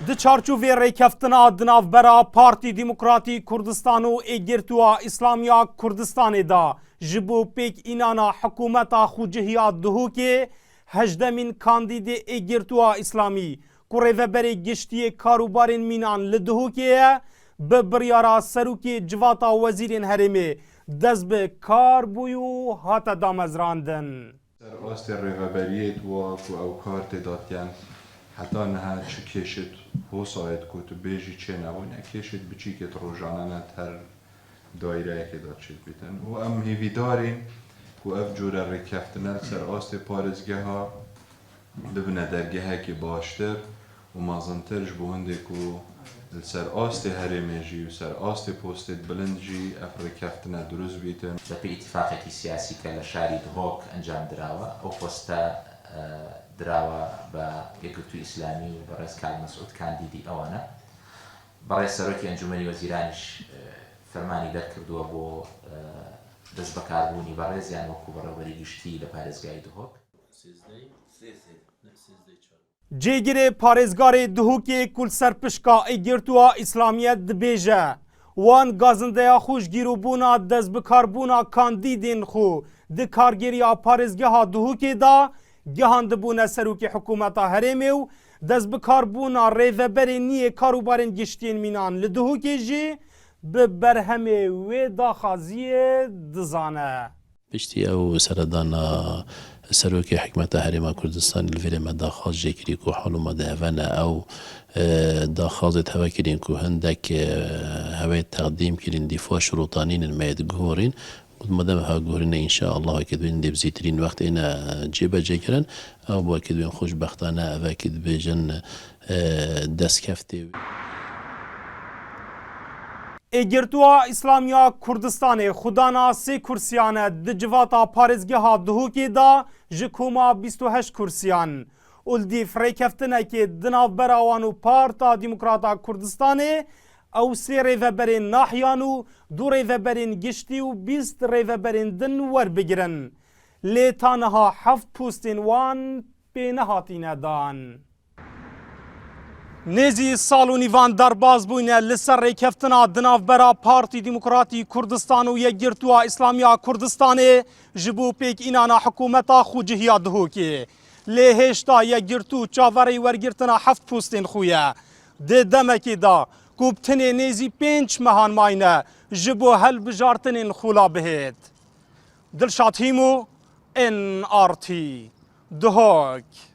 Di çarçovê rêkeftina di navbera Partî Demokratîk Kurdistan û Êgirtuwa İslamiya Kurdistanê da ji bo pêkînana hikûmeta xwecihiya Duhokê hejdemîn kandîdê Êgirtuwa İslamî ku rêveberê giştiyê karûbarên mînan li Duhokê ye bi biryara serokê civata wezîrên herêmê dest bi kar bû û hate damezrandin. Rastê rêveberiyê wa ku ew kar tê datiyan heta niha çi kêşit hosayet ku tu bêjî çê nebûne kêşit biçîkê rojane net her daîreyekê da çêt bîtin û em hêvîdarên ku ev cure rêkeftina ser astê parêzgeha bibine dergehekê baştir û mezintir ji bo hindê ku li ser astê herêmê jî û ser astê postê bilind jî ev rêkeftina durust bîtin. بە ئیتفاقێکی سیاسی کە لە شاری دهۆک ئەنجام دراوە ئەو پۆستە دراوە بە یەکگرتووی ئیسلامی و بەڕێز کاک مەسعود کاندیدی ئەوانە بەڕێز سەرۆکی ئەنجومەنی وەزیرانیش فەرمانی دەرکردووە بۆ دەست بەکاربوونی بەڕێزیان وەکو بەڕێوەبەری گشتی لە پارێزگای دهۆک. Cêgirê parêzgarê Duhokê ku li ser pişka Êgirtuwa İslamiyet dibêje wan gazindeya xwe ji gîrobûna destbikarbûna kandîdên xwe di kargeriya parêzgeha Duhokê da gihandibûne serokê hikûmeta herêmê û destbikarbûna rêveberê niyê karûbarên giştiyên mînan li Duhokê jî bi berhemê wê daxwaziyê dizane. پشتی ئەو سەردانا سەرۆکی حکومەتە هەرێما کوردستان لەوێرەمە داخواز جێگیری و حاڵومە دەهێڤەنە ئەو داخوازت هەوەکردین و هەندێک هەوەی تەقدیم کردین دیفۆ شروطانین مەیەت گۆڕین مەدەم هاگۆڕینە ئینشا الله کردوین دەبزیترین وەختێنە جێبەجێکردن ئەو بۆ کردوین خۆشبەختانە ئەوەکی دبێژن دەستکەفتێ. Êgirtuwa İslamiya Kurdistanê xudana sê kursiyan e di civata parêzgeha Duhokê da ji koma 28 kursiyan. Uldî rêkeftinekê di navbera wan û Parta Demokrata Kurdistanê ew sê rêveberên nahiyan û du rêveberên giştî û 20 rêveberên din werbigirin. Lê taniha heft postên wan pê nehatîne dan. Nêzî sal û nîvan derbas bûne li ser rêkeftina di navbera Partî Demokratîk Kurdistan û Yekgirtuwa İslamiya Kurdistanê ji bo pêkînana hikûmeta xwecihiya Duhokê. Lê hêşta yekgirtû çaverê wergirtina heft postên xwe ye. Dê demekê da ku bi tinê nêzî 5 mehan mayne ji bo helbijartinên xula bihêt. Dilşad Hîmo, NRT, Duhok.